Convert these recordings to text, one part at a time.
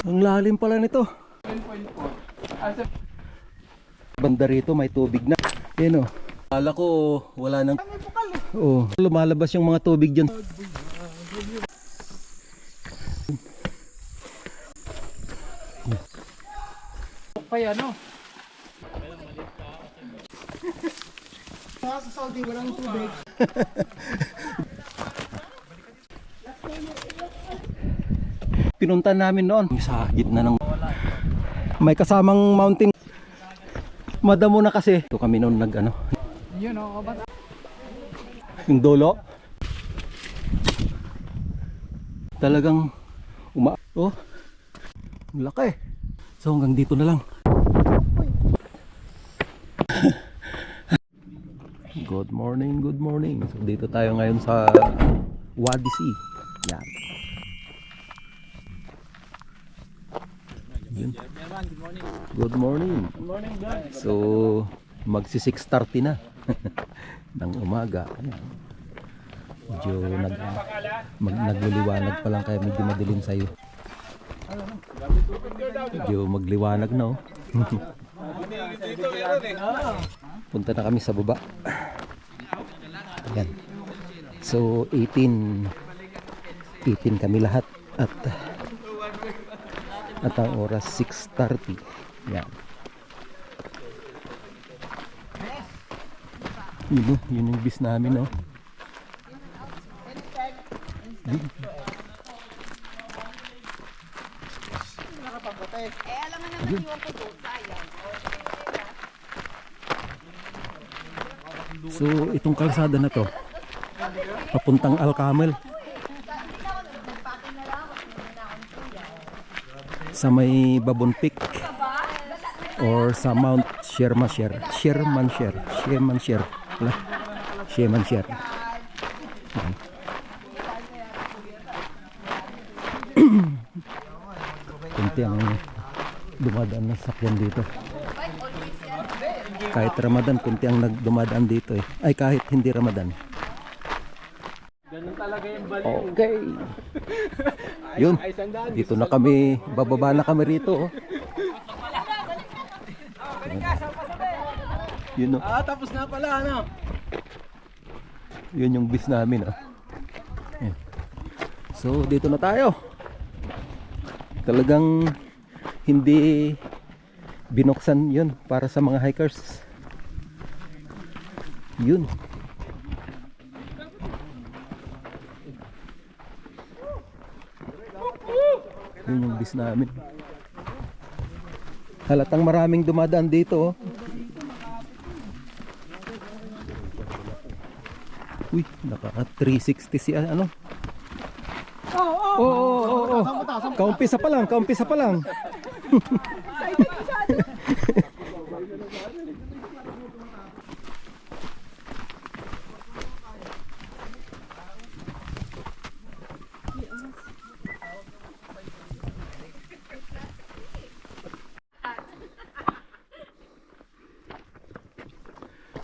Ang lalim pala nito. 7.4. Banda rito may tubig na. Yan o. Kala ko wala nang... Oo. Lumalabas yung mga tubig dyan. Kaya no? Sa Saudi walang tubig. Pinunta namin noon sa gitna ng may kasamang mountain. Madamo na kasi. Ito kami noon nag ano. Yun o, Yung dolo. Talagang oh. Ang laki. So hanggang dito na lang. Good morning, good morning. So dito tayo ngayon sa Wadi Sea. Yan. Yun. Good morning. good morning guys. So magsi 6:30 na ng umaga. Ayan. Medyo nagliliwanag pa lang kaya medyo madilim sa'yo. Medyo magliwanag na oh. Punta na kami sa baba. Ayan. So 18 kami lahat at ang oras 6:30. Yan. Yun yung bis namin oh. Alam mo naman yung ko doon, sayang. So itong kalsada na to papuntang Al-Camel sa may Babon Peak or sa Mount Shermanshire. Kunti ang dumadaan na sakyan dito. Kahit Ramadan, kunti ang dumadaan dito eh. Ay kahit hindi Ramadan. Ganun talaga yung baliw. Okay. Yun. Dito na kami, bababa na kami rito oh. Yun oh. Tapos na pala ano. Yun yung bis namin oh. Ayan. So dito na tayo. Talagang hindi binuksan yun para sa mga hikers. Yun. Yun yung bis namin. Halatang maraming dumadaan dito oh. Uy, naka 360 si ano. Oo. Kaumpisa pa lang.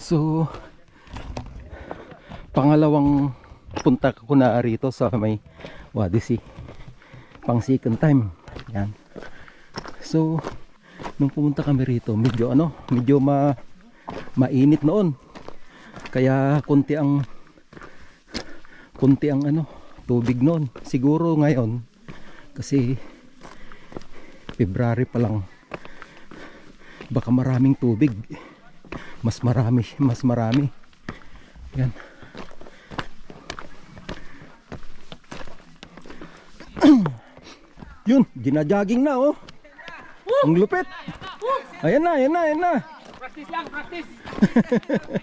So pangalawang punta ko na rito sa may Wadi Sea. Pang second time. Yan. So nung pumunta kami rito, medyo mainit noon. Kaya konti ang tubig noon. Siguro ngayon kasi February pa lang. Baka maraming tubig. Mas marami. Yan. Yun, ginajaging na oh. Ang lupit. Ayan na. Practice lang.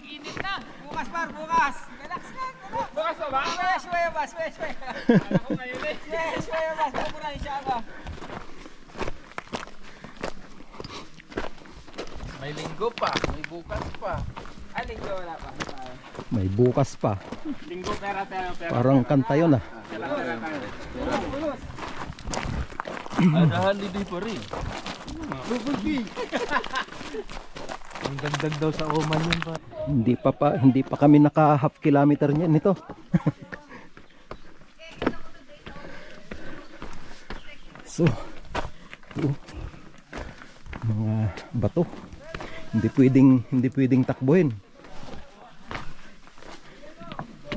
Init na. Bukas. Relax lang. Bukas ba? Shwaya ba? Ako ngayon eh. Shwaya ba? Tapos na inshallah. May linggo pa. May bukas pa. Ay, linggo wala pa. May bukas pa. Linggo pera. Parang kanta yun ah. Adahan hindi pa rin. Ang dagdag daw sa Oman yun pa. Hindi pa kami naka half kilometer niyan nito. So Oh, mga bato. Hindi pwedeng takbuhin.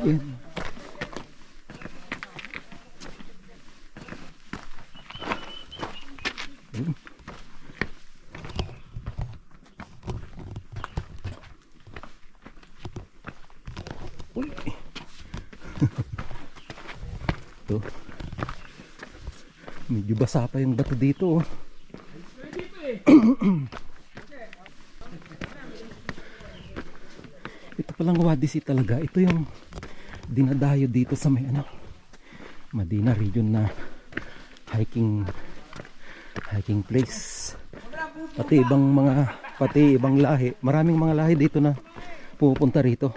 Yan. Yan. Uy. Ito. Medyo basa pa yung bato dito. Oh. Ito palang Wadisi talaga. Ito yung dinadayo dito sa may Madina region na hiking place. Pati ibang lahi. Maraming mga lahi dito na pupunta rito.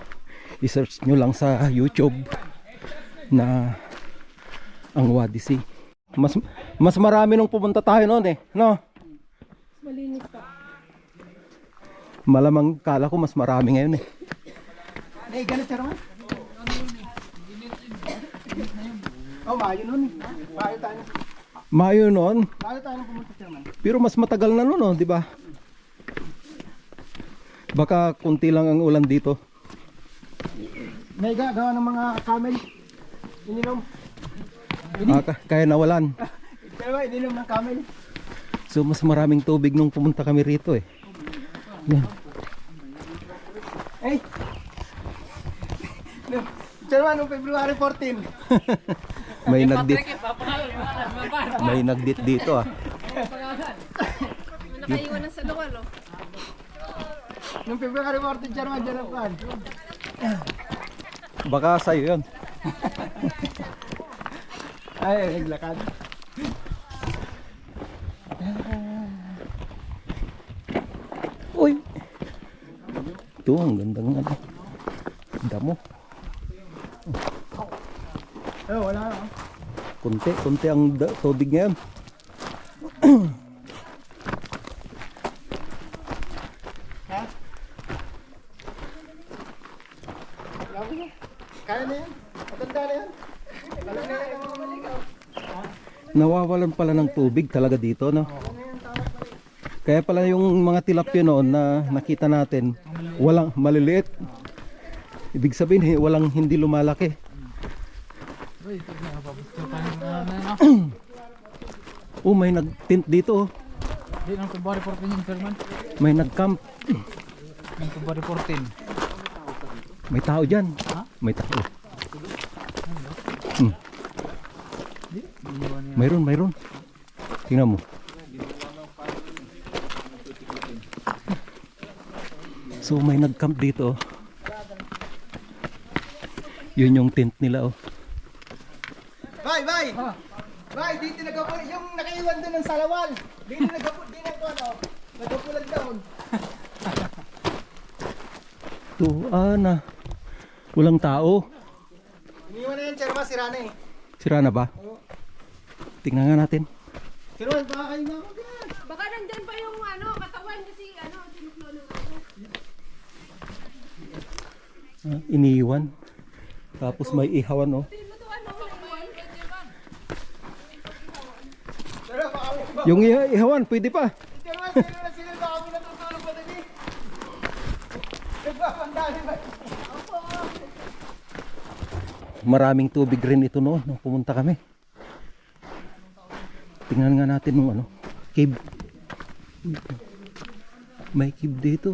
I-search nyo lang sa YouTube na ang Wadisi. Mas marami nung pupunta tayo noon no? Malinis pa. Malamang kala ko mas marami ngayon Ay, ganun siya naman. Oh, Mayo nun. Mayo noon. Mayo tayo pumunta siya naman. Pero mas matagal na noon, di ba? Baka kunti lang ang ulan dito. May gawa ng mga camel. Ininom. Kaya nawalan. Kaya ininom ng camel. So mas maraming tubig nung pumunta kami rito Yan. Hey! Siya naman, noong February 14. May nagdit dito Nakaiwan na sa luwal, oh. Noong February 14, siya naman, dyan ang pan. Baka sa'yo yun. Ay, naglakad. Uy! Ito, ang gandang damo. Oh, wala na. Kunti ang tubig ngayon. Ha? Kaya na yan. Matanda na yan. Alam na yan ang mga maligaw. Nawawalan pala ng tubig talaga dito, no? Kaya pala yung mga tilapia noon na nakita natin, walang maliliit. Ibig sabihin, walang hindi lumalaki. Oh, may nag-tent dito. Hindi, noong February 14 yung Sherman. May nag-camp. Noong February 14. May tao dyan. Ha? May tao. Mayroon. Tingnan mo. So may nag-camp dito. Yun yung tent nila. Bye! Bye! Dito nagapul yung nakaiwan doon ng salawal. Dito nagapulan doon. Tuana. Walang tao. Iniwan na yan, Sherman, sira na eh. Sira na ba? Tingnan nga natin. Sherman, baka kayo na ako dyan. Baka nandyan pa yung katawan kasi sinuklolo ko. Iniwan. Tapos may ihawan. Sherman, baka mo. Yung ihawan, pwede pa. Sherman, sila baka mo natutulog pa din eh. Nagpapandali ba? Maraming tubig rin ito noon nung pumunta kami. Tingnan nga natin nung cave. May cave dito.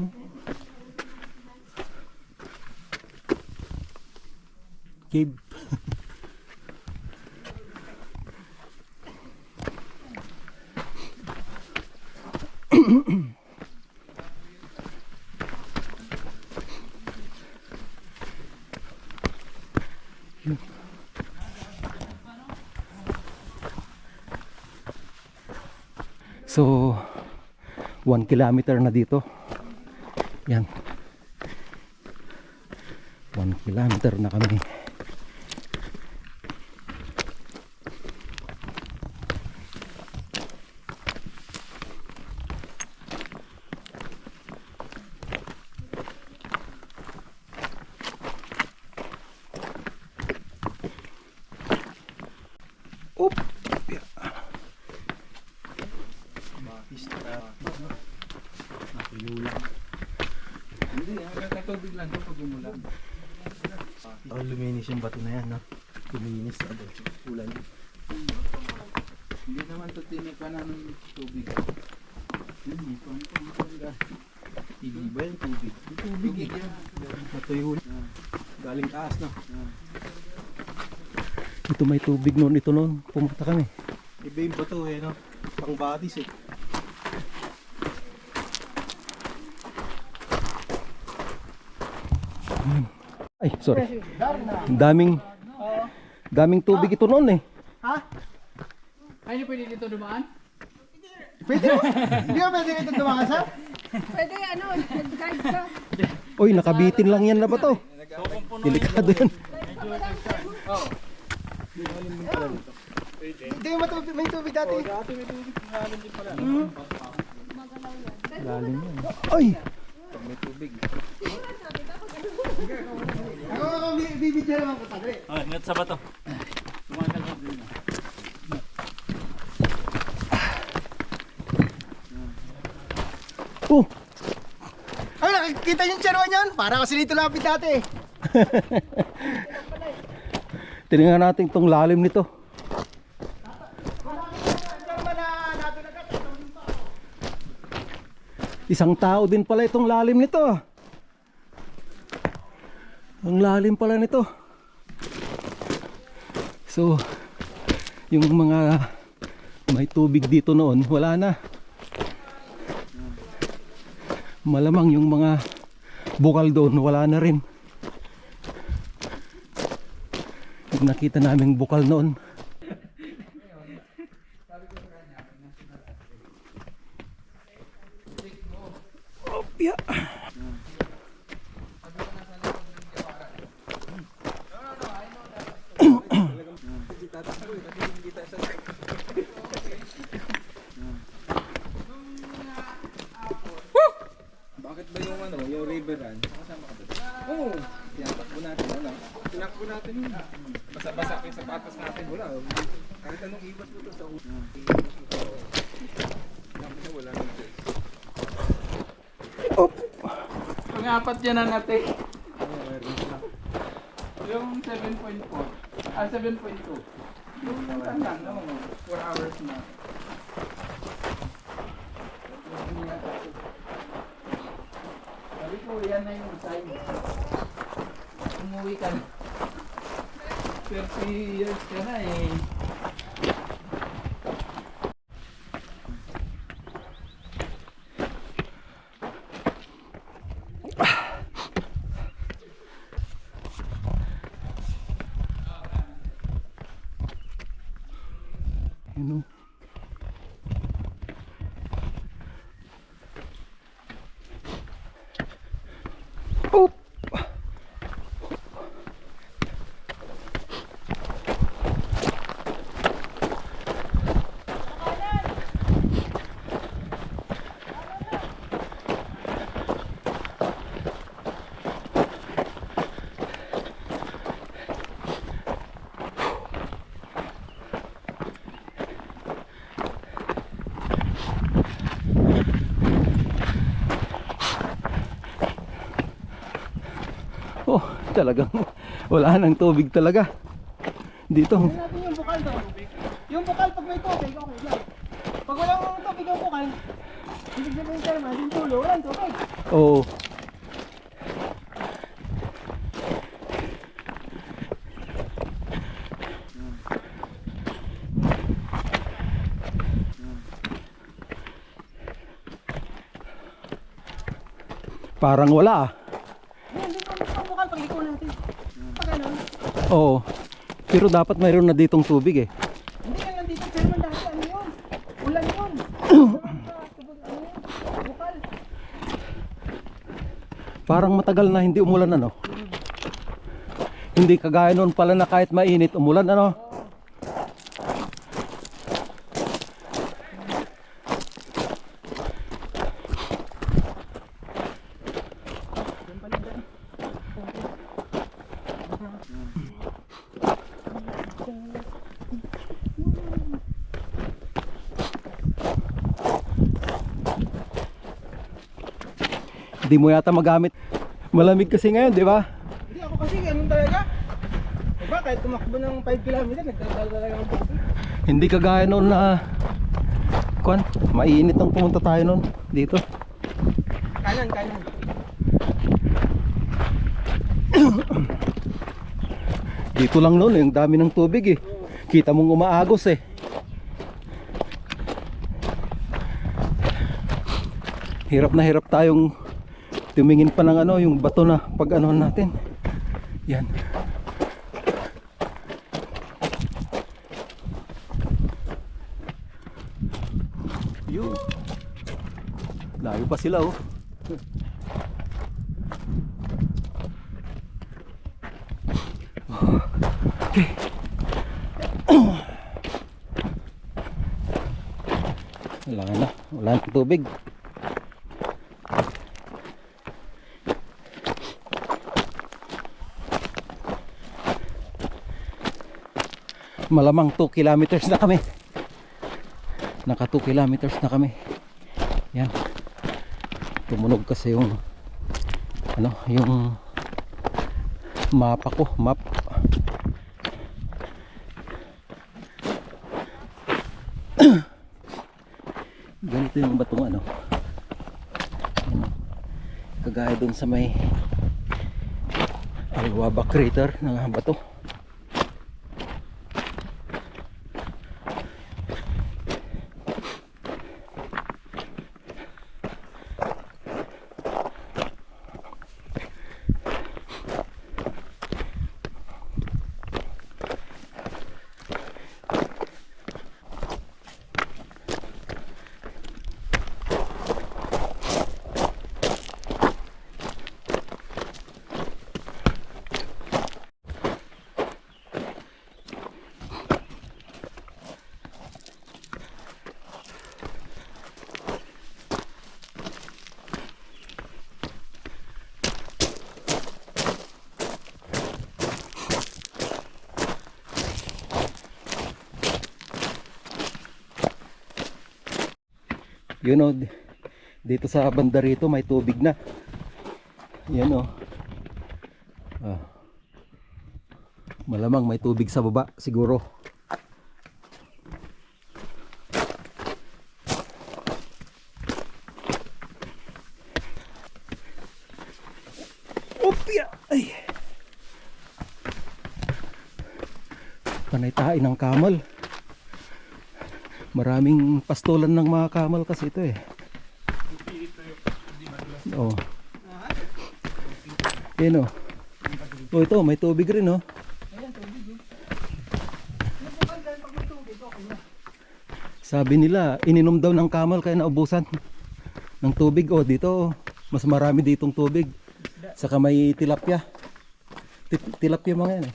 Cave. So 1 kilometer na dito. Yan. 1 kilometer na kami. luminis yung bato na yan, no? Luminis agad ulan. Hindi naman ito tinikanan ng tubig. Hindi pa Hindi ba yung tubig? Yung tubig eh. Natuyo na. Galing taas, no? Ito may tubig noon, ito noon. Pumunta kami. Iba yung bato eh, no? Pang batis eh. Ay, sorry. Daming tubig ito noon eh. Ay, hindi pwede dito dumaan? Pwede mo? Hindi ka pwede ito dumaan sa? Pwede ano, nag-guide ka. Oy, nakabitin lang yan na ba to? Delikado yan. Hindi may tubig dati. Lalim yan. Ay! Ako bibidya naman ko tabi. Ingat sa bato. Oh! Ay, nakikita yung charwa niyan. Para kasi dito lapit dati. Tingnan natin tong lalim nito. Isang tao din pala itong lalim nito. Ang lalim pala nito. So, yung mga may tubig dito noon, wala na. Malamang yung mga bukal doon, wala na rin. Yung nakita naming bukal noon. Opya. Bakit ba yung ano, yung river run? Kasama ka doon? Oo. Tinakbo natin ano? Tinakbo natin yun. Basa-basa yung sapatos natin. Wala. Kahit anong ibas mo to sa ulo. Wala nang choice. Pang-apat yan na natin. Yung 7.4. 7.2. Yung tandaan, no? 4 hours na. Sabi ko, yan na yung sign. Umuwi ka na. 30 years ka na eh. Yun o. Oh! Oh, talagang wala nang tubig talaga. Dito. Natin yung bukal to. Yung bukal pag may tubig, okay lang. Pag walang tubig yung bukal, ibig sabihin tayo naman, yung tulo, walang tubig. Oo. Parang wala ah. Hindi pa yung bukal pag liko natin. Pag ano, Oo. Pero dapat mayroon na ditong tubig eh. hindi yan nandito, pero man dati ano yun? Ulan yun. Bukal. Parang matagal na hindi umulan ano. Hindi kagaya noon pala na kahit mainit umulan ano. Hindi mo yata magamit. Malamig kasi ngayon, di ba? Hindi ako kasi ganun talaga. Diba kahit tumakbo ng 5 km, nagdadala talaga ang tubig. Hindi kagaya noon na mainit ang pumunta tayo noon dito. Kanan, kanan. Dito lang noon, yung dami ng tubig eh. Kita mong umaagos eh. Hirap na hirap tayong tumingin pa ng ano, yung bato na pag ano natin. Yan. Yun. Layo pa sila oh. Okay. Wala na tubig. Malamang 2 kilometers na kami. Naka 2 kilometers na kami. Yan. Tumunog kasi yung ano, yung mapa ko, map. Ganito yung batong ano. Yan. Kagaya dun sa may Alwaba crater ng bato. You know, dito sa banda rito may tubig na. Yan oh. Ah. Malamang may tubig sa baba siguro. Opya! Ay. Panay tayo ng kamal. Maraming pastolan ng mga kamal kasi ito eh. Oh. Yan oh. Oh ito, may tubig rin oh. Sabi nila, ininom daw ng kamal kaya naubusan ng tubig. Oh dito, mas marami ditong tubig. Saka may tilapia. Tilapia mga yan eh.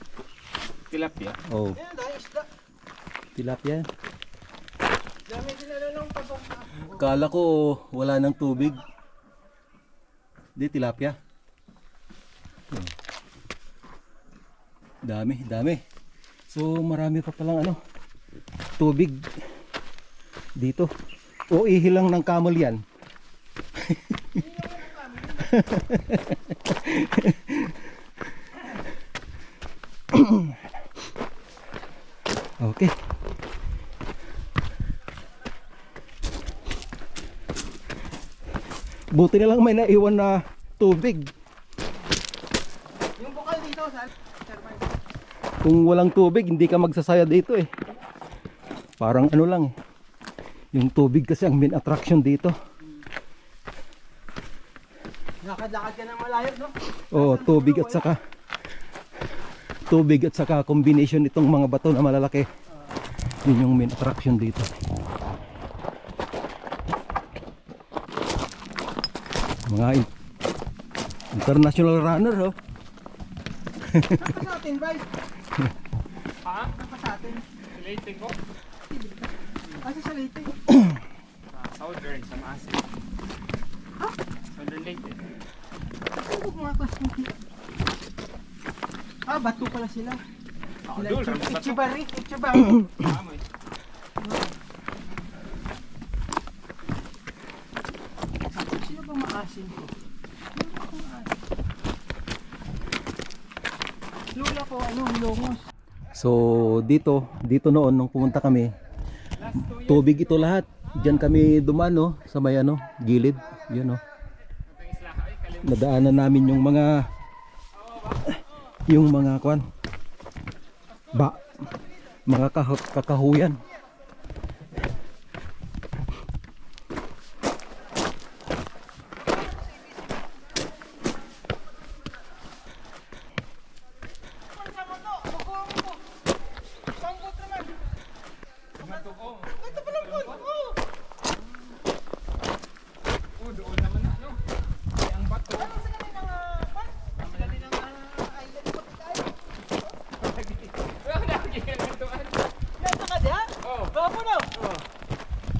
Tilapia? Oh. Ayan, dahil isda. Tilapia. Dami din na lang patong. Kala ko wala ng tubig. Di tilapia. Dami, dami. So marami pa palang ano, tubig dito. O ihilang ng kamal yan. Okay. Buti na lang may naiwan na tubig. Yung bukal dito, sir. Kung walang tubig, hindi ka magsasaya dito eh. Parang ano lang eh. Yung tubig kasi ang main attraction dito. Lakad-lakad ka ng malayo, no? Oo, tubig at saka combination itong mga bato na malalaki. Yun yung main attraction dito. Mga international runner oh. Napa sa atin, Bryce? Ha? Napa sa atin? Late ko? Kasi sa Leyte. Southern, sa Maasin. Ha? Southern Leyte. Ano mga classmate? Ah, bato pala sila. Doon, Ichibari, Ichibari. Amoy. Sino ba maasin ko? Lula po, ano, Ilongos. So dito noon nung pumunta kami, tubig ito lahat. Diyan kami dumano sa may ano, gilid, yun oh. Nadaanan namin yung mga kwan. Mga kakahuyan.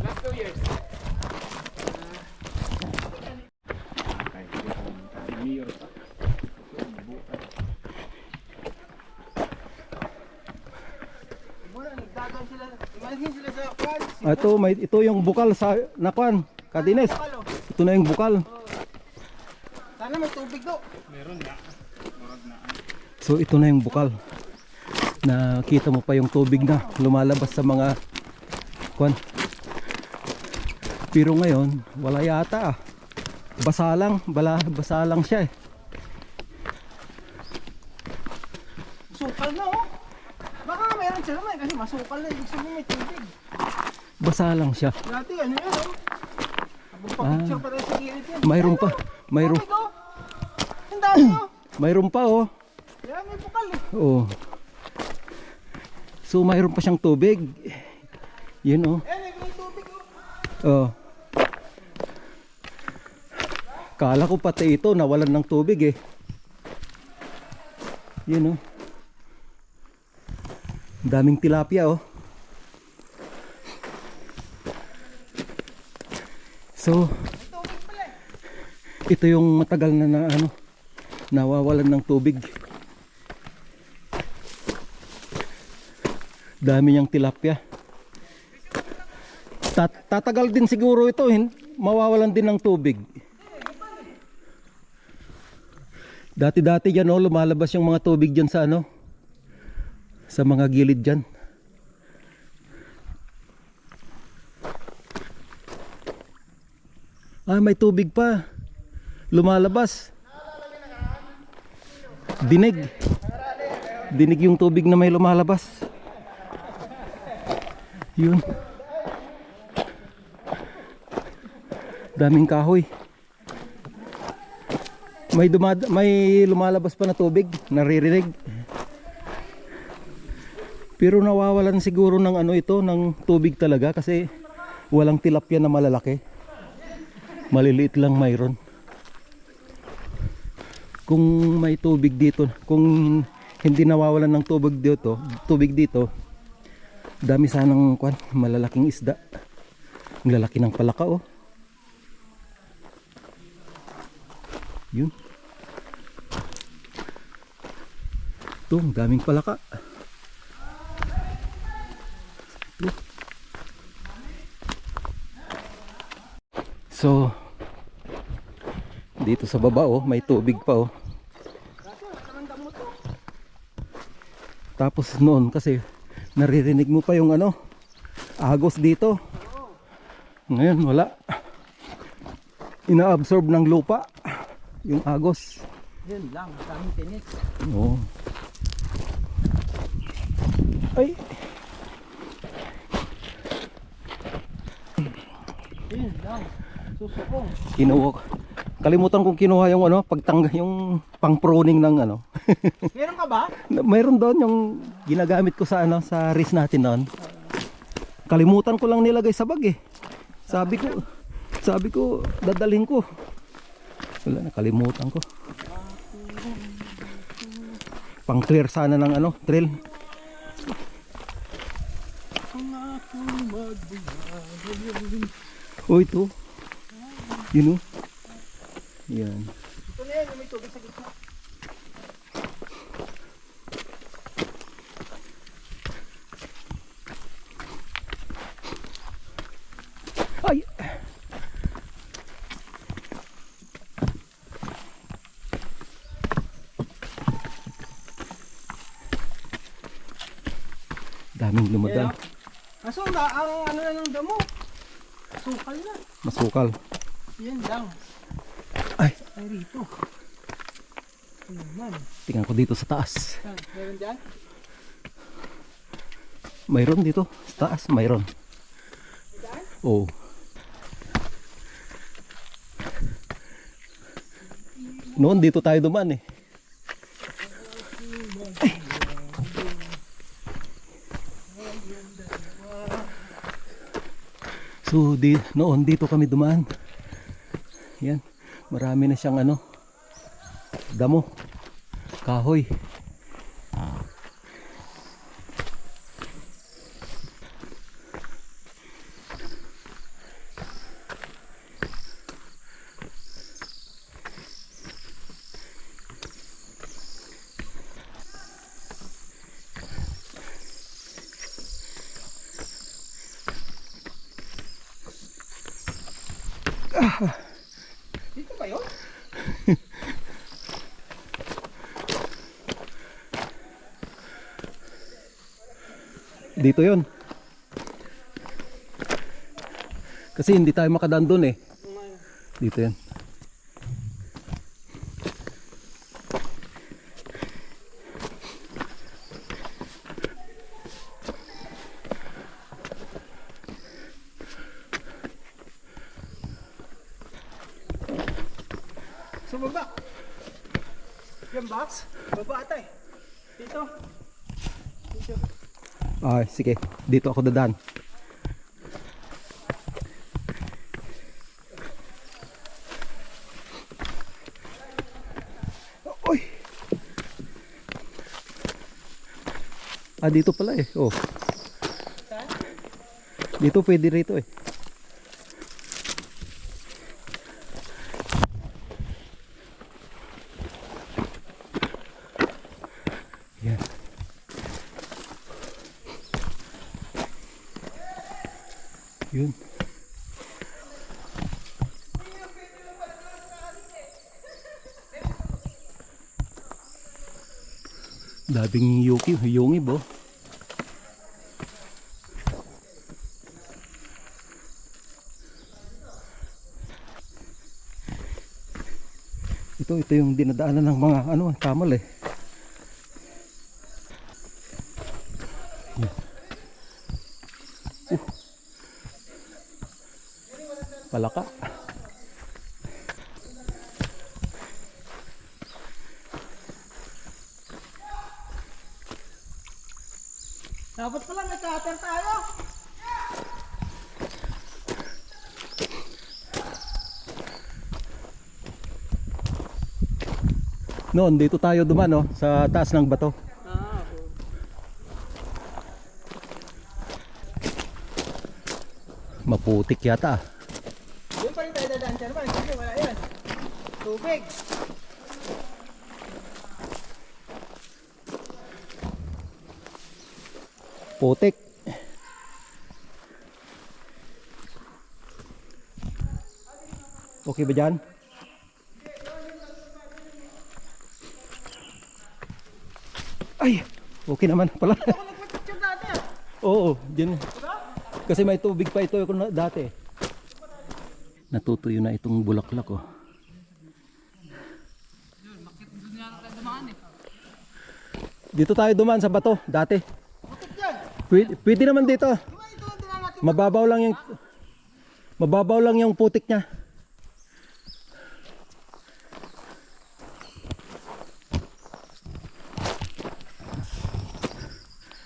Last 2 years. Nagdagan sila. Imagine sila sa kwan. Ito yung bukal sa nakwan, Kadines. Ito na yung bukal. Sana may tubig do. So ito na yung bukal. Nakita mo pa yung tubig na lumalabas sa mga kwan. Pero ngayon, wala yata. Basa lang siya eh. Sukal na oh. Baka meron sila may kasi masukal na. Ibig sabihin may tubig. Basa lang siya. Dati ano yan oh. Habang pa-picture pa tayo sa gilid yan. Mayroon pa. Mayroon. Tubig oh. Ang dami oh. Mayroon pa oh. Kaya may bukal eh. Oh. So mayroon pa siyang tubig. Yun oh. May tubig Oh. oh. Kala ko pati ito nawalan ng tubig eh. Yun oh. Daming tilapia oh. So ito yung matagal na nawawalan ng tubig. Dami niyang tilapia. Tatagal din siguro ito, mawawalan din ng tubig. Dati-dati dyan oh, lumalabas yung mga tubig dyan sa sa mga gilid dyan. May tubig pa. Lumalabas. Dinig yung tubig na may lumalabas. Yun. Daming kahoy. May lumalabas pa na tubig, naririnig. Pero nawawalan siguro ng ng tubig talaga kasi walang tilapia na malalaki. Maliliit lang mayroon. Kung may tubig dito, kung hindi nawawalan ng tubig dito, dami sanang malalaking isda. Ang lalaki ng palaka oh. Yun. Ito, ang daming palaka. So dito sa baba oh, may tubig pa oh. Tapos noon kasi naririnig mo pa yung agos dito. Ngayon wala. Ina-absorb ng lupa yung agos. Yun lang, daming tinis. Oo. Ay. Yun lang, susukong. Kalimutan kong kinuha yung yung pang-pruning ng Meron ka ba? Mayroon doon yung ginagamit ko sa sa race natin noon. Kalimutan ko lang nilagay sa bag eh. Sabi ko dadalhin ko. Wala, nakalimutan ko. Pang clear sana ng trail. Oh, ito. Yun oh. Yan. Ito na yan, may tubig sa gitna. Ay. Daming dumadaan. Kaso ang ano na ng damo. Sukal na. Masukal. Yan lang. Ay, Ay rito. Ano naman? tingnan ko dito sa taas. Saan? Meron dyan? Mayroon dito sa taas, mayroon. Oo. Noon dito tayo dumaan eh. Ay. So noon dito kami dumaan. Yan, marami na siyang ano, damo, kahoy. Dito ba yun? Dito yon. Kasi hindi tayo makadaan doon eh. Dito yan. Sa baba. Yan ba? Baba ata eh. Dito. Dito. Ah, sige. Dito ako dadaan. Oy. Ah, dito pala eh. Oh. Dito pwede rito eh. Yan. Yun. Dabing yungib oh. Ito yung dinadaanan ng mga ano, kamal eh. Yan. Palaka. Dapat pala may cutter tayo. Noon dito tayo dumaan oh, sa taas ng bato. Maputik yata ah. Doon pa rin tayo dadaan dyan ba? Hindi, wala yan. Tubig. Putik. Okay ba dyan? Ay, okay naman pala. Ako nagpapicture dati ah. Oo, dyan. Kasi may tubig pa ito dati. Natutuyo na itong bulaklak oh. Dito tayo dumaan sa bato dati. Putik yan. Pwede naman dito. Di ba ito ang dinaan natin? Mababaw lang yung putik niya.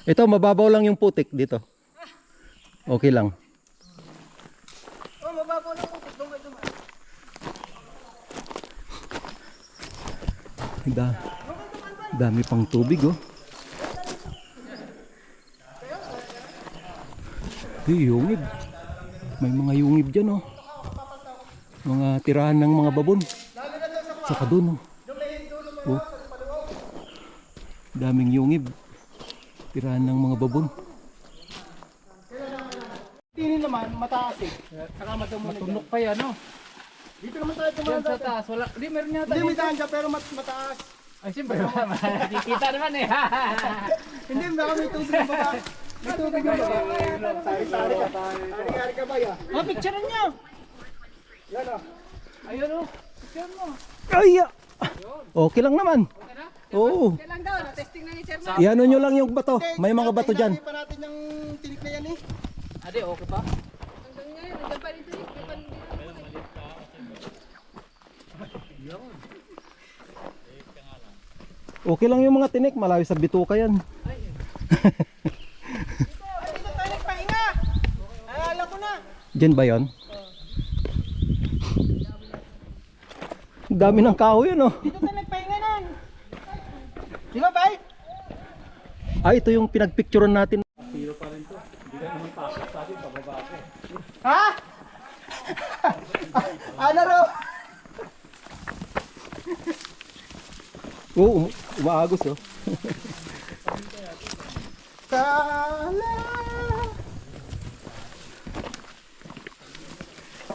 Ito mababaw lang yung putik dito. Okay lang. Oh, mababaw lang putik. Doon kayo dumaan. Dami pang tubig oh. Yungib. May mga yungib dyan oh. Mga tirahan ng mga babon. Saka dun oh. Oh. Daming yungib. Tirahan ng mga babon. Tinin naman, mataas eh. Saka madamo na dyan. Pa yan, no? Dito naman tayo dumaan Sa dati. taas, wala. Di, meron yata. Hindi, may daan dyan, pero mataas. Ay, siyempre, nakikita naman eh. Hindi, baka may tubig na baba. May tubig yung baba. Sari-sari ka. Sari-sari ka ba ya? Oh, picture niyo. Yan o. Ayun o. Picture mo. Ay! Okay lang naman. Oo. Kailan daw, testing na ni Chairman. Iano nyo lang yung bato. May mga bato dyan. Hindi pa natin yung tinik na yan eh. Ade, okay pa? Hanggang ngayon, nandiyan pa dito eh. May pandito. Okay lang yung mga tinik. Malayo sa bituka yan. Dito tayo nagpahinga. Ay, alam ko na. Diyan ba yon? Dami ng kahoy yun, oh. Dito tayo nagpahinga nun. Di ba, bay? Ah, ito yung pinagpicturean natin. Ha? Ano ro? Oo, umaagos, oh. Kala.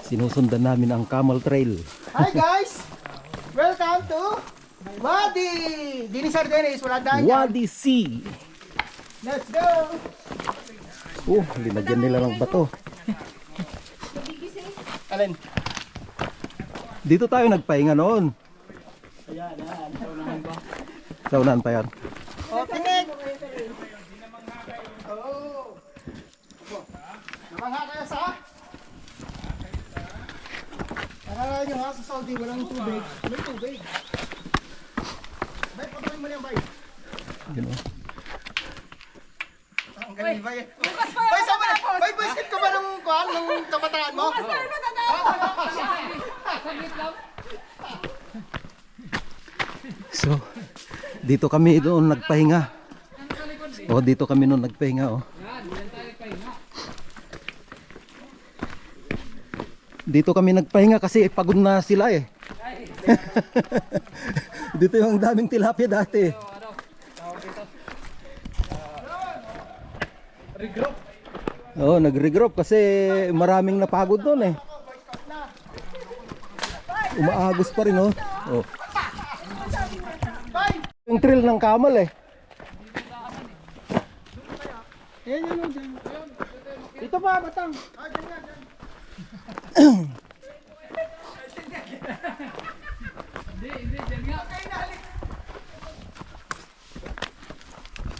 Sinusundan namin ang Camel Trail. Hi guys! Welcome to Wadi! Dini Sardenes, wala daan yan. Wadi Sea. Let's go! Oh, linagyan nila ng bato. Alin? Dito tayo nagpahinga noon. Sa unahan pa yan. O, tinig! Oo. Namangha kayo sa? Nakakala nyo ha, sa Saudi walang tubig. May tubig. Bay, patuloy mo na yan, bay. Yun, oh. Ang galing, bay. Bay, saan ba? Bay, basket ko ba ng kuhan, ng kabataan mo? So, dito kami doon nagpahinga. Oh, dito kami noon nagpahinga, oh. Dito kami nagpahinga kasi pagod na sila eh. Dito yung daming tilapia dati. Regroup. Oh, nag-regroup kasi maraming napagod noon eh. Umaagos pa rin, oh. Oh. Yung trail ng Camel eh. Yan, yan, yan. Dito pa, batang.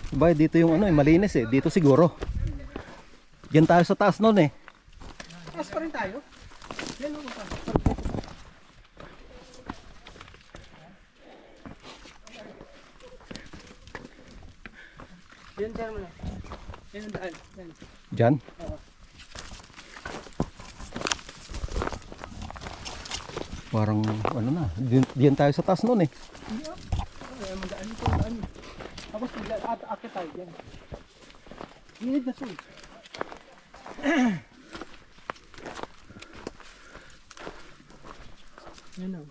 Ba, dito yung ano eh, malinis eh. Dito siguro. Diyan tayo sa taas noon eh. Taas pa rin tayo. Yan, o, batang. Yan, Chairman. Yan ang daan. Yan. Diyan. Parang ano na, diyan tayo sa taas noon eh. Ay, mandaan ito, mandaan. Tapos akit tayo dyan. Gilid na siya. Yan o.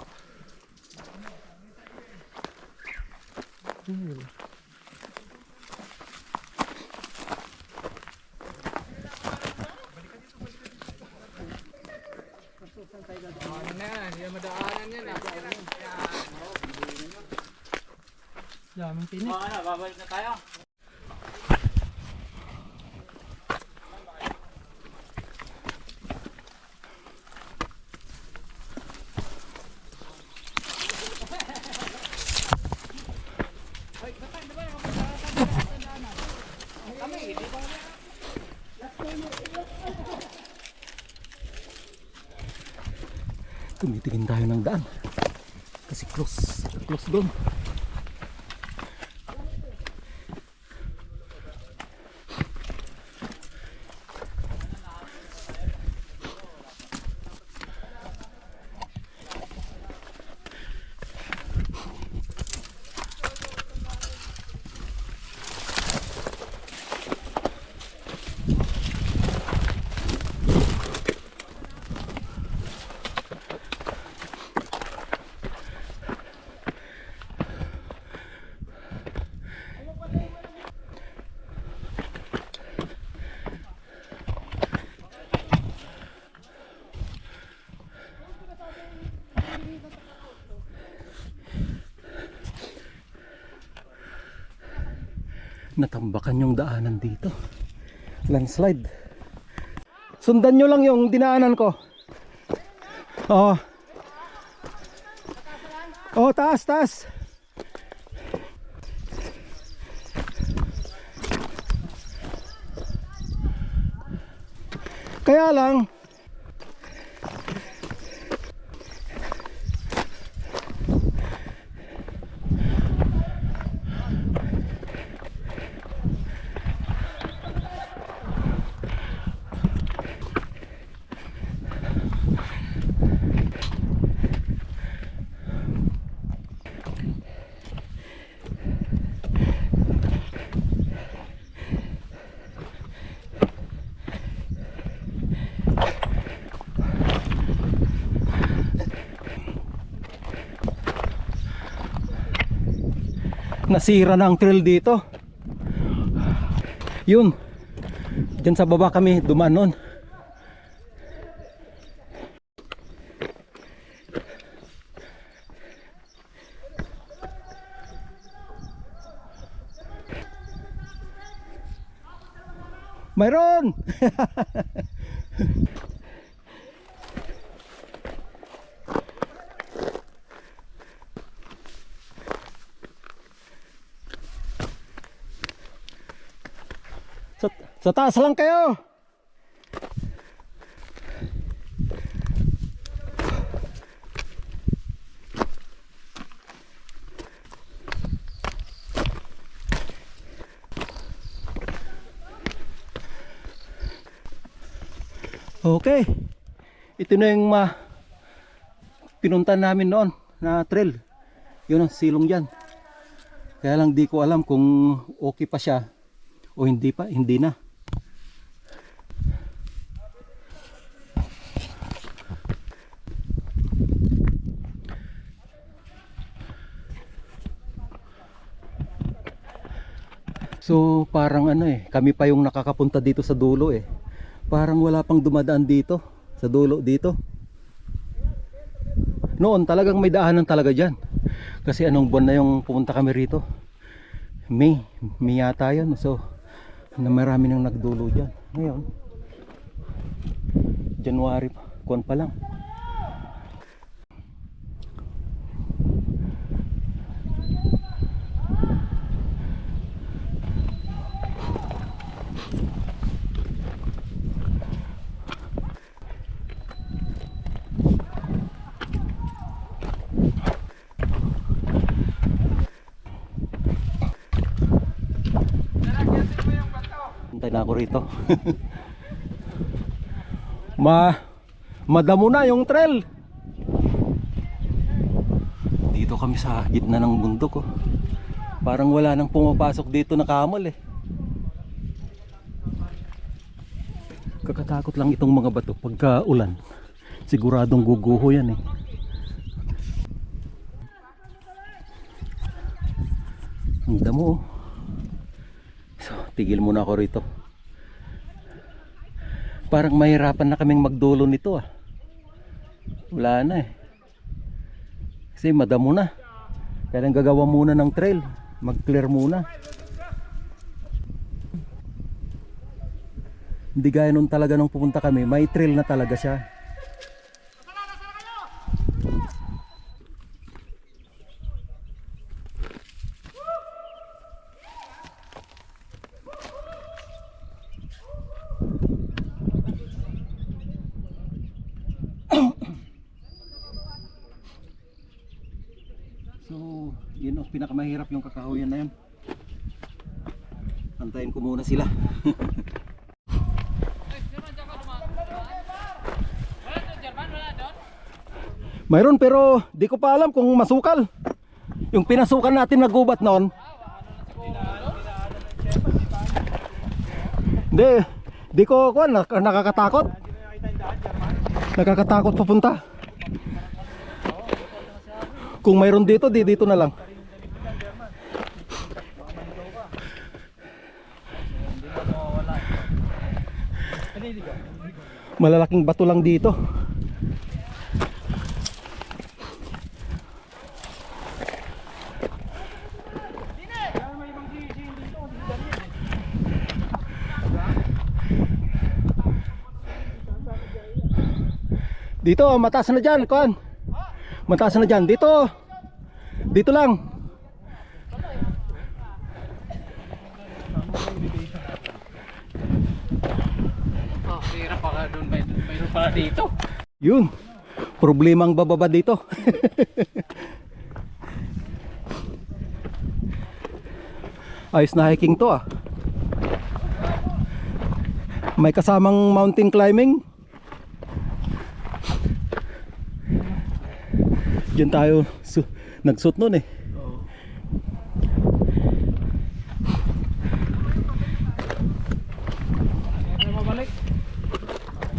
Ano na yan, hindi na madaanan yan. Daming tinik. Ano, babalik na tayo. Tumitingin tayo ng daan. Kasi close doon. Natambakan yung daanan dito. Landslide. Sundan nyo lang yung dinaanan ko. Oo. Oh, taas, taas. Kaya lang nasira na ang trail dito. Yun, dyan sa baba kami dumaan nun. Mayroon. Sa taas lang kayo. Okay. Ito na yung pinuntan namin noon na trail. Yun ang silong dyan. Kaya lang di ko alam kung okay pa siya o hindi pa, hindi na. So parang ano kami pa yung nakakapunta dito sa dulo Parang wala pang dumadaan dito sa dulo dito. Noon talagang may daanan talaga diyan. Kasi anong buwan na yung pumunta kami rito? May yata yun. So na marami nang nagdulo diyan. Ngayon January kuwan pa lang. Hintay na ako rito. Madamo na yung trail. Dito kami sa gitna ng bundok Parang wala nang pumapasok dito na kamal Kakatakot lang itong mga bato pagka ulan. Siguradong guguho yan Ang damo So, tigil muna ako rito. Parang mahirapan na kaming magdulo nito Wala na Kasi madamo na. Kaya gagawa muna ng trail. Mag-clear muna. Hindi gaya nun talaga nung pupunta kami. May trail na talaga siya. So, yun pinakamahirap yung kakahuyan na yun. Antayin ko muna sila. Mayroon pero di ko pa alam kung masukal. Yung pinasukan natin na gubat noon. Di ko nakakatakot. Nakakatakot papunta. Kung mayroon dito, dito na lang. Malalaking bato lang dito. Dito, mataas na dyan, kuan. Mataas na dyan. Dito. Dito lang. Oh, hirap pa ka doon. Mayroon pa dito. Yun. Problemang bababa dito. Ayos na hiking to ah. May kasamang mountain climbing. Diyan tayo nagsuot nun eh. Mabalik.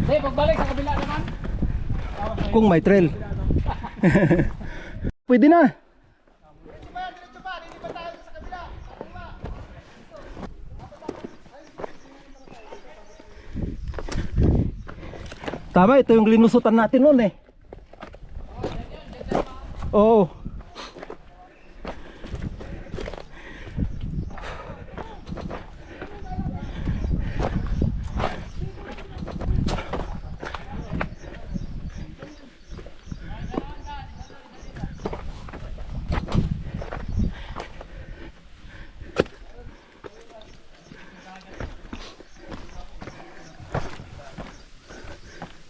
Pagbalik sa kabila naman. Kung may trail. Pwede na. Tama, ito yung linusutan natin noon eh. Oo.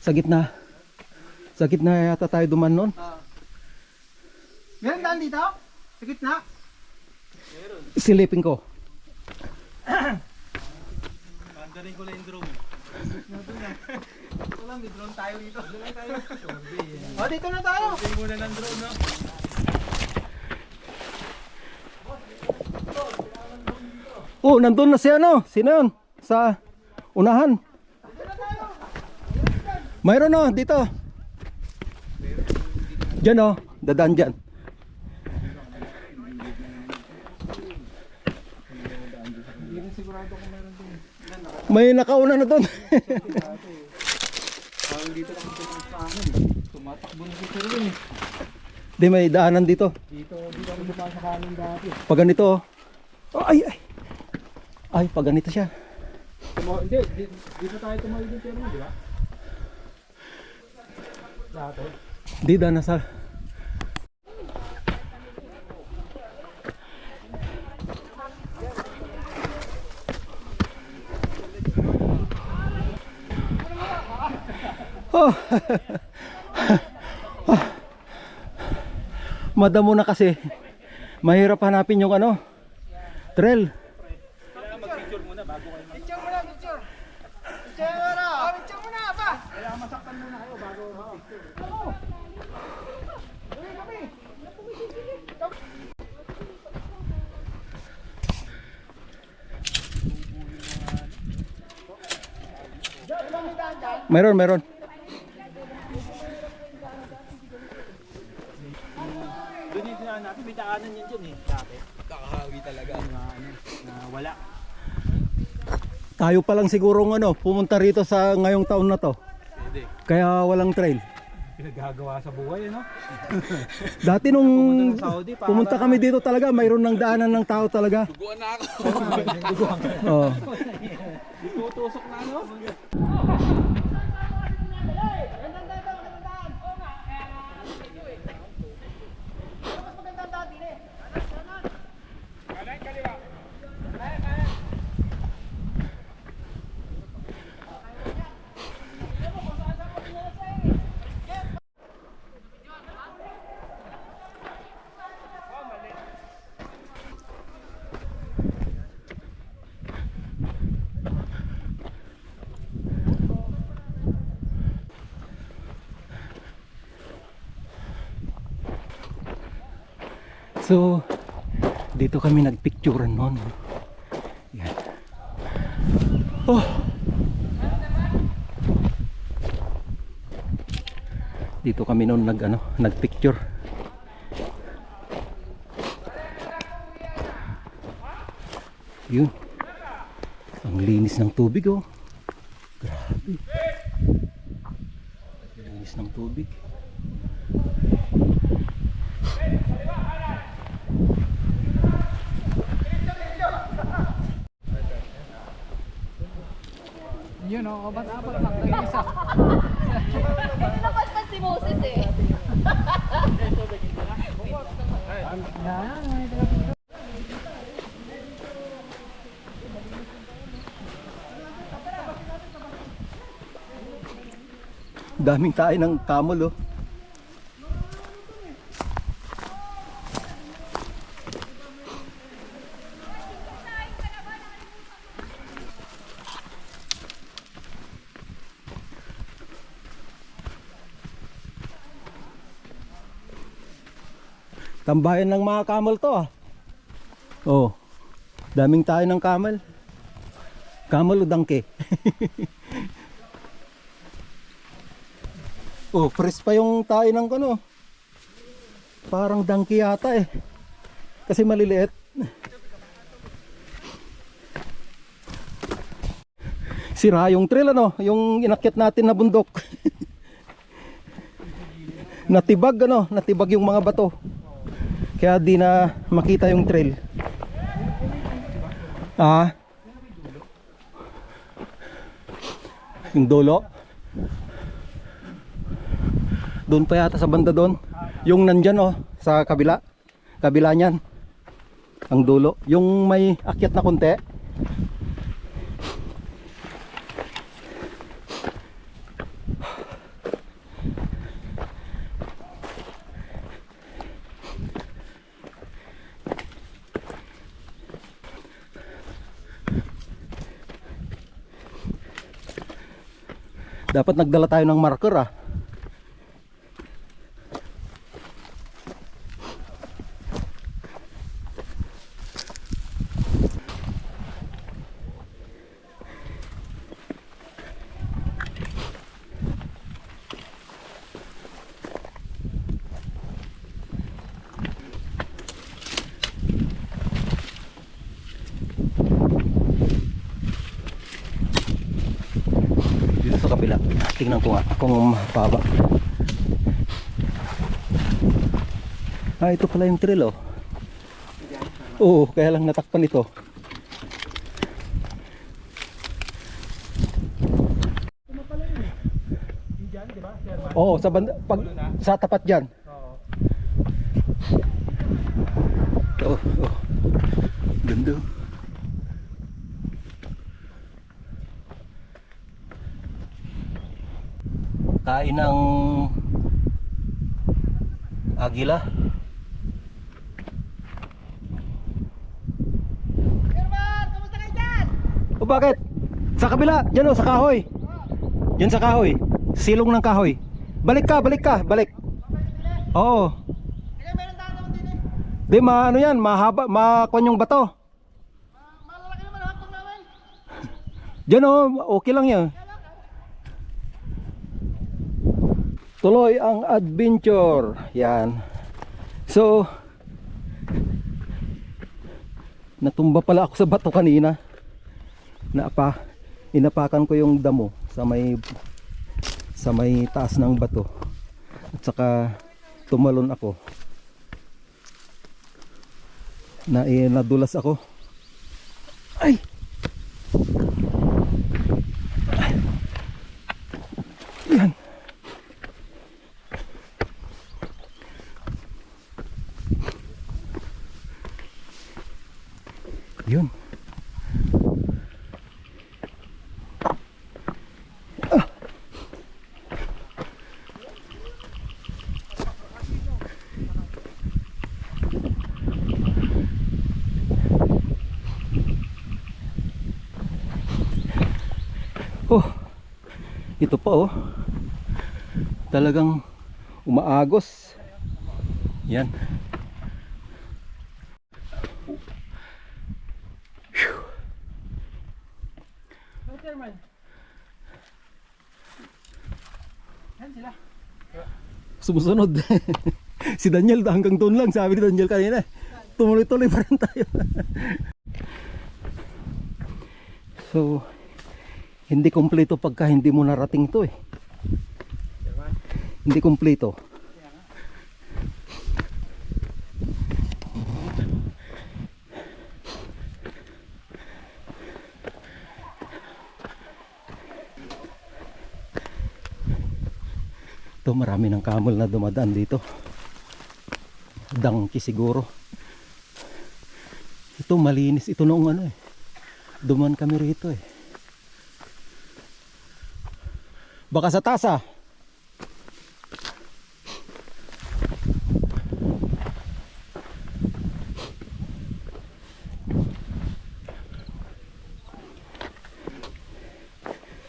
Sa gitna. Sa gitna yata tayo duman nun. Meron daan dito? Sa gitna? Silipin ko. Pandarin ko lang yung drone. Ito lang, may drone tayo dito. O, dito na tayo. Hindi muna ng drone, no? Oh, nandun na si ano? Sino yun? Sa unahan. Mayroon oh, dito. Diyan oh, dadaan dyan. May nakauna na doon. Di may daanan dito. Dito ako dumaan sa kanan dati. Pag ganito oh. Oh, ay ay. Ay, pag ganito siya. Hindi, dito tayo tumayo dito, di ba? Dati. Di da nasa. Oh. Madamo na kasi. Mahirap hanapin yung ano, trail. Picture muna, picture. Picture muna, ba? Kailangan masaktan muna kayo bago picture. Meron. Doon yung dinaan natin, may daanan yan dyan eh. Dati. Kakahawi talaga. Na wala. Tayo pa lang sigurong ano, pumunta rito sa ngayong taon na to. Hindi. Kaya walang trail. Pinagagawa sa buhay, no? Dati nung Pumunta sa Saudi, para- pumunta kami dito talaga, mayroon ng daanan ng tao talaga. Duguan na ako. Oh. Itutusok na, no? So, dito kami nagpicturean noon. Yan. Oh. Dito kami noon nagpicture. Yun. Ang linis ng tubig oh. Grabe. Linis ng tubig. Yun o, kabat-abat lang tayo isa. Napaspan si Moses eh. Daming tayo ng camel oh. Tambayan ng mga camel to ah. Oh. Daming tayo ng camel. Camel o donkey? Oh, fresh pa yung tayo ng ano. Parang donkey yata eh. Kasi maliliit. Sira yung trail ano, yung inakyat natin na bundok. Natibag ano, natibag yung mga bato. Kaya di na makita yung trail. Ah. Yung dulo. Doon pa yata sa banda doon. Yung nandyan oh, sa kabila. Kabila niyan. Ang dulo. Yung may akyat na konti. Dapat nagdala tayo ng marker ah. Dito sa kabila. Tingnan ko nga kung mababa. Ah, ito pala yung trail oh. Oo, kaya lang natakpan ito. Oo, sa banda, pag sa tapat diyan. Oo. Oh. Ganda. Kain ng agila. Kamusta kayo dyan? O bakit? Sa kabila, dyan o, sa kahoy. Yan sa kahoy. Silong ng kahoy. Balik ka, balik ka, balik. Oo. Kaya meron tayo naman din eh. Di maano yan, mahaba, makuan yung bato. Malalaki naman hapon namin. Dyan o, okay lang yan. Tuloy ang adventure. Yan. So, natumba pala ako sa bato kanina. Inapakan ko yung damo sa may taas ng bato. At saka tumalon ako. Nadulas ako. Ay! Yan. Yun. Ah. Oh. Ito pa oh. Talagang umaagos. Yan. Chairman. Yan sila. Sumusunod. Si Daniel hanggang doon lang, sabi ni Daniel kanina. Tumuloy-tuloy pa rin tayo. So, hindi kumpleto pagka hindi mo narating to eh. Hindi kumpleto. Ito Ito marami ng camel na dumadaan dito. Dangki siguro. Ito malinis ito noong ano eh. Duman kami rito eh. Baka sa tasa.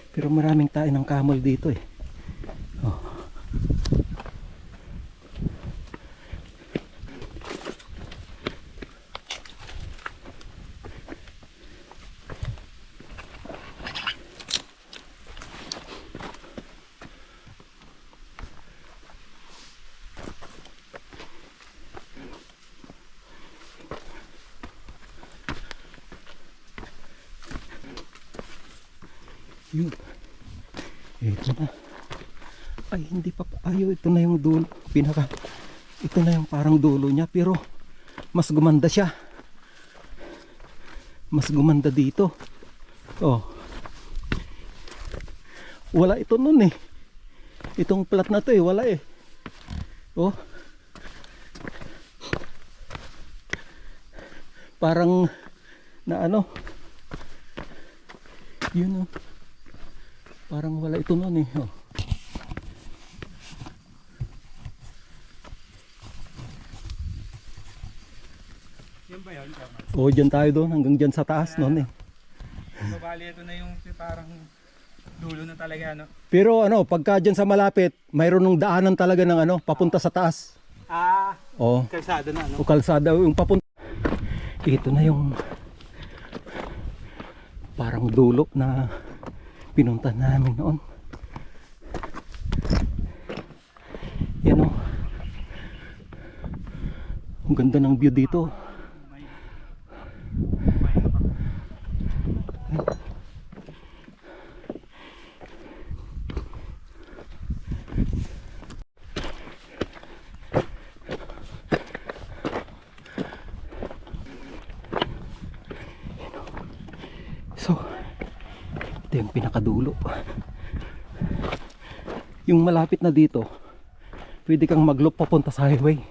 Pero maraming tayo ng camel dito eh. Oh. Yun. Ito na. Ay, hindi pa. Ayaw, ito na yung dulo. Ito na yung parang dulo niya. Pero, mas gumanda siya. Mas gumanda dito. Oh. Wala ito nun eh. Itong plat na to eh. Wala eh. Oh. Parang, na ano. Yun oh. Parang wala ito noon eh. Oh. Yan ba yun? Oh, dyan tayo doon. Hanggang dyan sa taas noon eh. Babali ito na yung parang dulo na talaga, no? Pero ano, pagka dyan sa malapit, mayroon ng daanan talaga ng ano, papunta sa taas. Ah, Oh. kalsada na, no? O kalsada yung papunta. Ito na yung parang dulo na pinunta namin noon. Yan o. Ang ganda ng view dito. So, ito yung pinakadulo. Yung malapit na dito, pwede kang mag-loop papunta sa highway.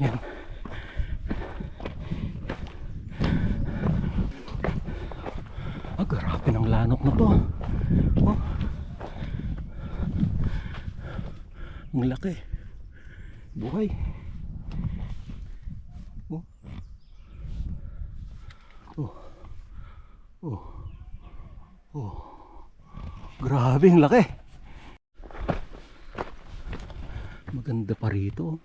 Yan. Grabe ng lanok na to. Oh. Ang laki. Buhay. Oh. Oh. Oh. Oh. Grabe ang laki. Maganda pa rito.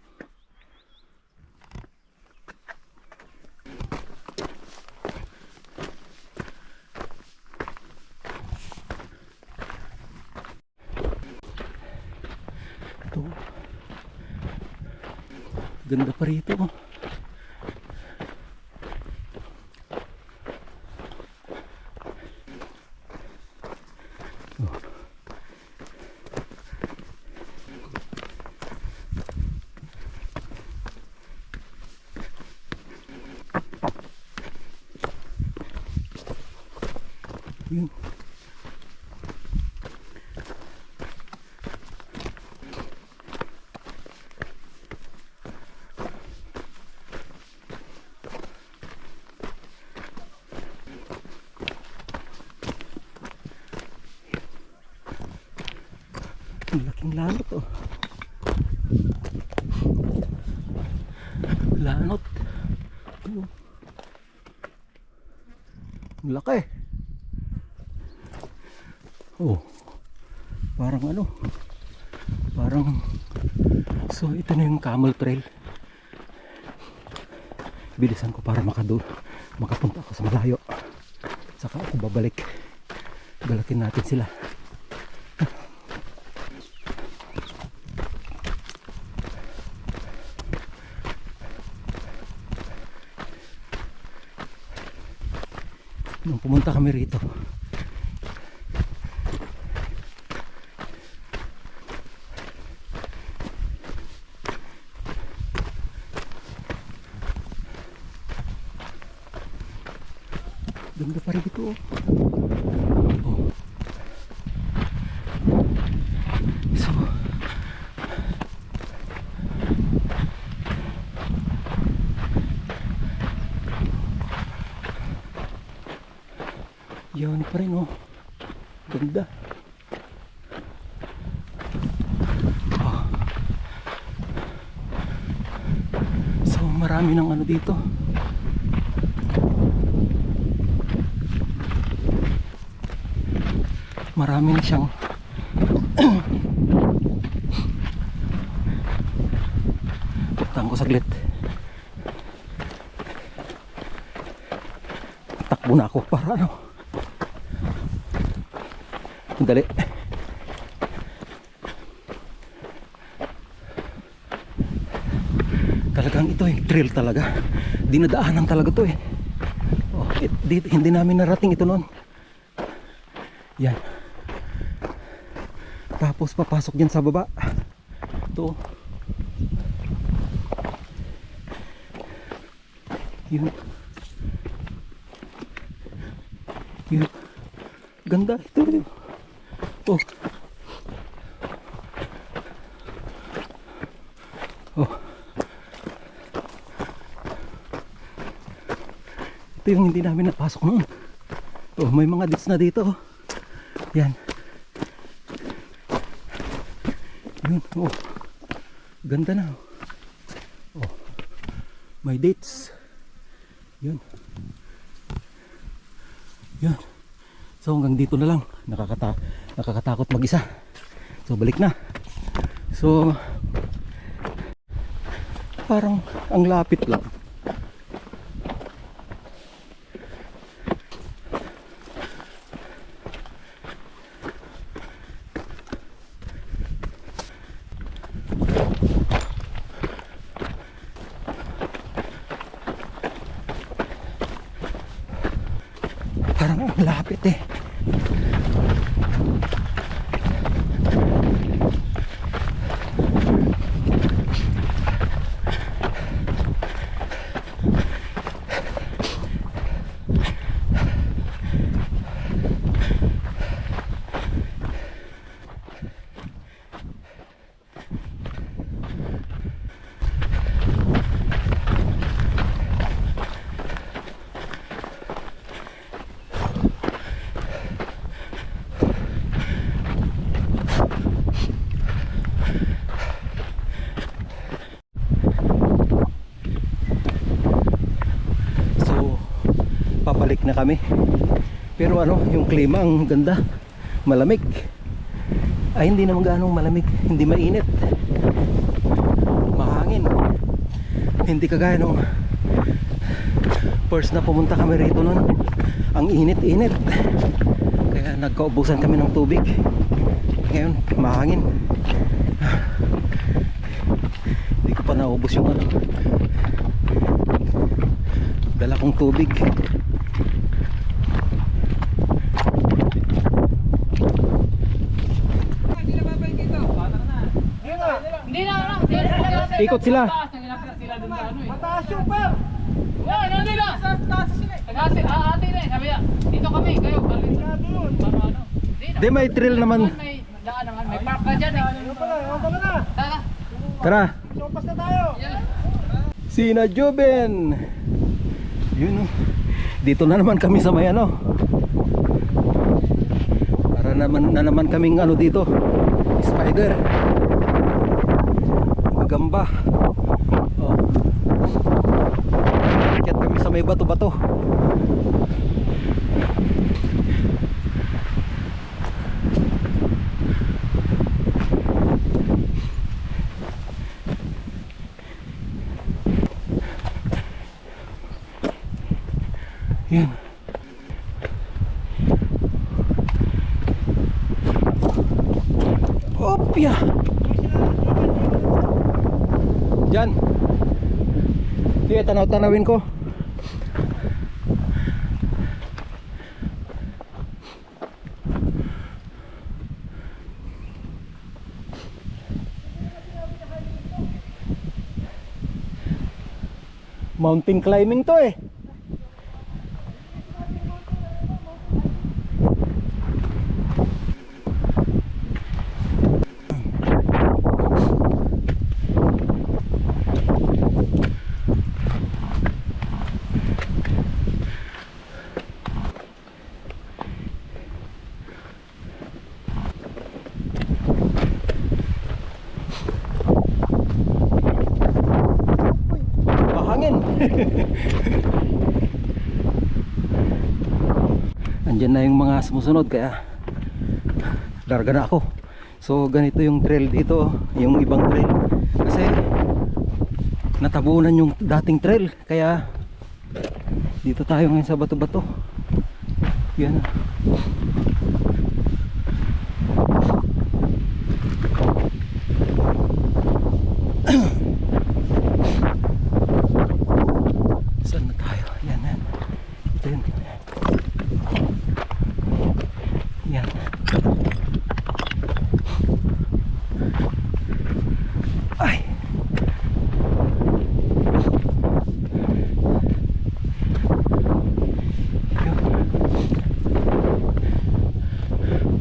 Ito. Ganda pa rito. Yun. Ang laking lanot oh. Lanot. Oh. Ang laki. Oh. Parang ano? Parang so ito na yung camel trail. Bilisan ko para makapunta ako sa malayo. Saka ako babalik. Balakin natin sila. Nung pumunta kami rito, Ganda pa rin ito. Oh. So, yan pa rin, oh. Ganda. Oh. So, marami ng ano dito. Marami na siyang putang ko saglit. Takbo na ako para ano. Dali. Talagang ito trail talaga. Dinadaanan talaga to Oh, hindi namin narating ito noon. Yan. Tapos papasok dyan sa baba. Ito. Yun. Yun. Ganda ito. Oh. Oh. Ito yung hindi namin napasok noon. Oh, may mga dits na dito. Yan. Yun. Oh. Ganda na. Oh. May dates. Yun. Yun. So hanggang dito na lang. Nakakatakot mag-isa. So balik na. So parang ang lapit lang. Parang ang lapit Pabalik na kami. Pero ano, yung klima ang ganda. Malamig. Ay hindi naman ganong malamig. Hindi mainit. Mahangin. Hindi kagaya nung first na pumunta kami rito nun. Ang init-init. Kaya nagkaubusan kami ng tubig. Ngayon, mahangin. Hindi ko pa naubos yung ano. Dala kong tubig. Ikot sila. Mataas yung par! Yan, ano nila? Taas sila. Tagas ate na sabi niya. Dito kami, kayo. Ano? Di may trail naman. May daan naman, may park ka dyan Ano pala na? Tara. Tara. Sopas na tayo! Sina Joben. Yun oh. Dito na naman kami sa may ano. Para naman kaming ano dito. Spider. Magamba. Oh. Kaya kami sa may bato-bato. Yan. Opya. Diyan. Sige, tanaw-tanawin ko. Mountain climbing to Andyan na yung mga sumusunod kaya larga na ako. So ganito yung trail dito, yung ibang trail kasi natabunan yung dating trail kaya dito tayo ngayon sa bato-bato. Yan. Saan na tayo? Yan, yan. Ito yun. Yan. Ay.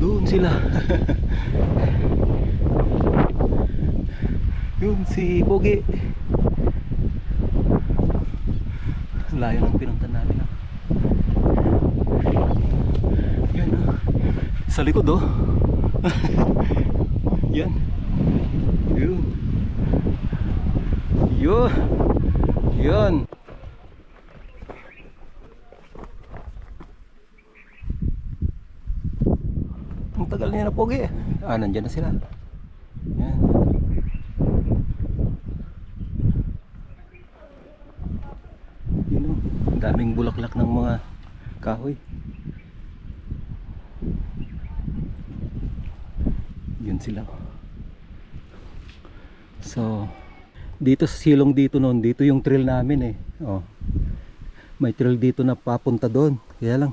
Doon sila. Yun si Pogi. Layo ng pinunta namin. Yun. Sa likod oh. Yan. Yun. Yun. Yun. Ang tagal niya na Pogi. Nandyan na sila. Yan. Yun o. Ang daming bulaklak ng mga kahoy. Yun sila. So dito sa silong dito noon, dito yung trail namin eh. Oh. May trail dito na papunta doon. Kaya lang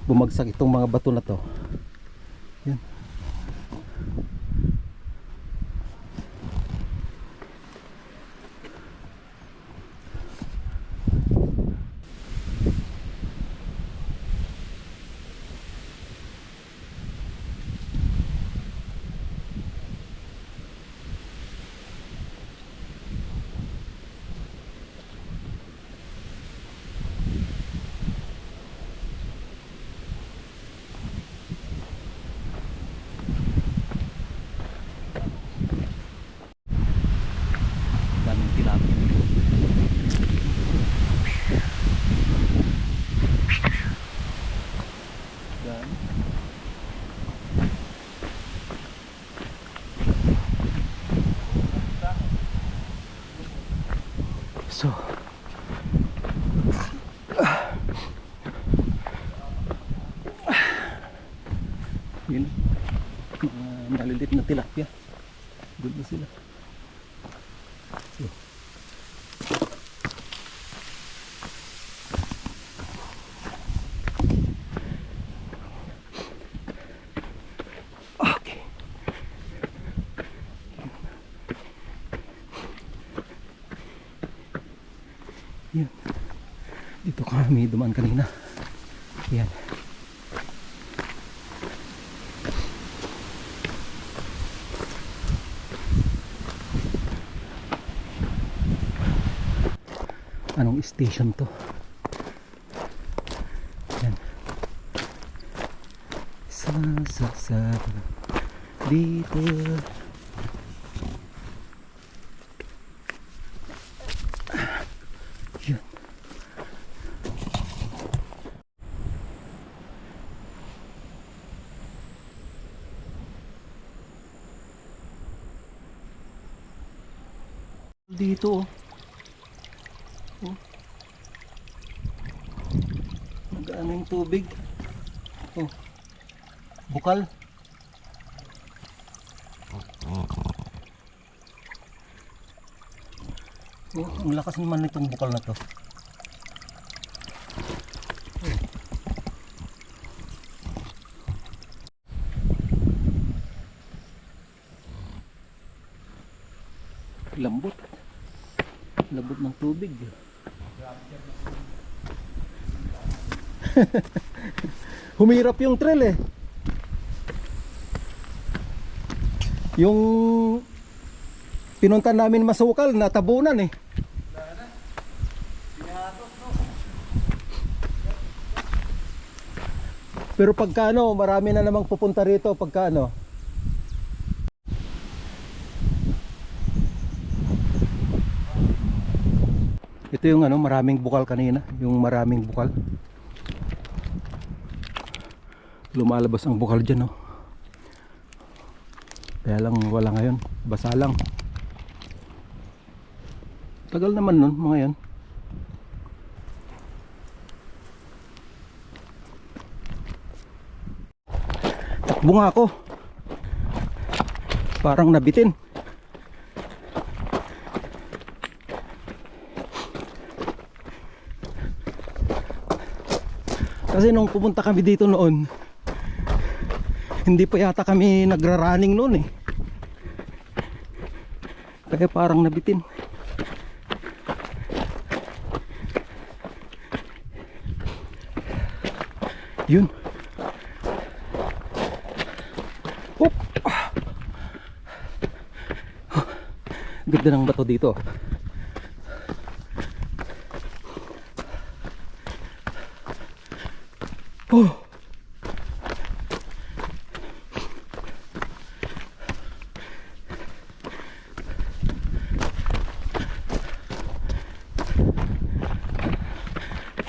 bumagsak itong mga bato na to. Yan. Daming tilapia. Dami. So yun, malilit na tilapia. Doon na sila. So, okay. Yan. Dito kami dumaan kanina. Yan. Anong station to? Yan. Sa dito. Yan. Dito oh. Oh. Magaan yung tubig. Oh. Bukal. Oh, ang lakas naman nitong bukal na to. Oh. Lambot. Lambot ng tubig. Humirap yung trail eh. Yung pinunta namin masukal, natabunan eh. Pero pagka ano, marami na namang pupunta rito pagka ano. Ito yung ano, maraming bukal kanina, yung maraming bukal. Lumalabas ang bukal dyan, no. Kaya lang wala ngayon, basa lang. Tagal naman nun mga yan. Takbo nga ako. Parang nabitin. Kasi nung pumunta kami dito noon, hindi pa yata kami nagra-running noon eh. Kaya parang nabitin. Yun. Hop. Ganda ng bato dito. Oh.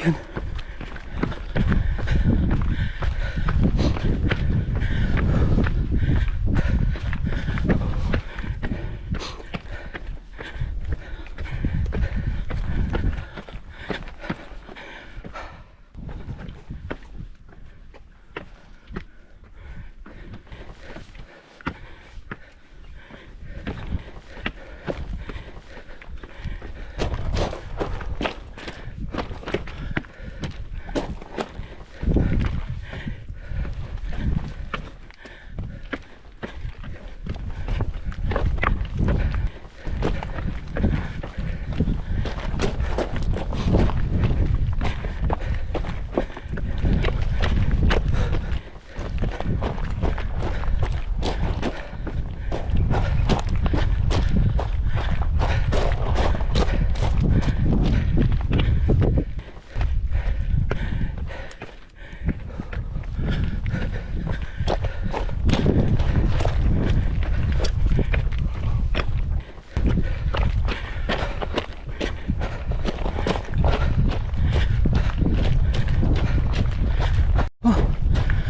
Yan.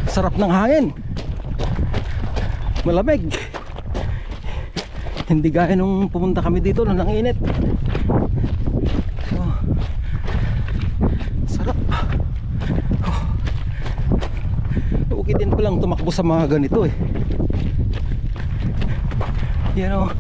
Sarap ng hangin. Malamig. Hindi gaya nung pumunta kami dito nung ang init. Oh. Sarap. Oh. Ukitin ko lang tumakbo sa mga ganito eh. Yan o. Oh.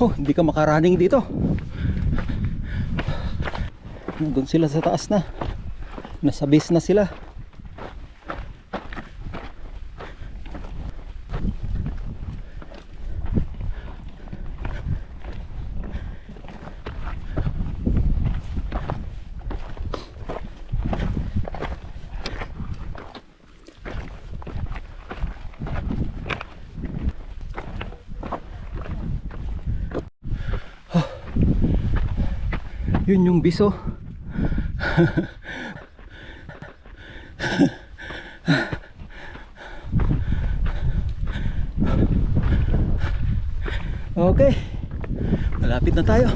Oh, hindi ka makaraning dito. Doon sila sa taas na. Nasa base na sila. Yun yung biso. Okay. Malapit na tayo.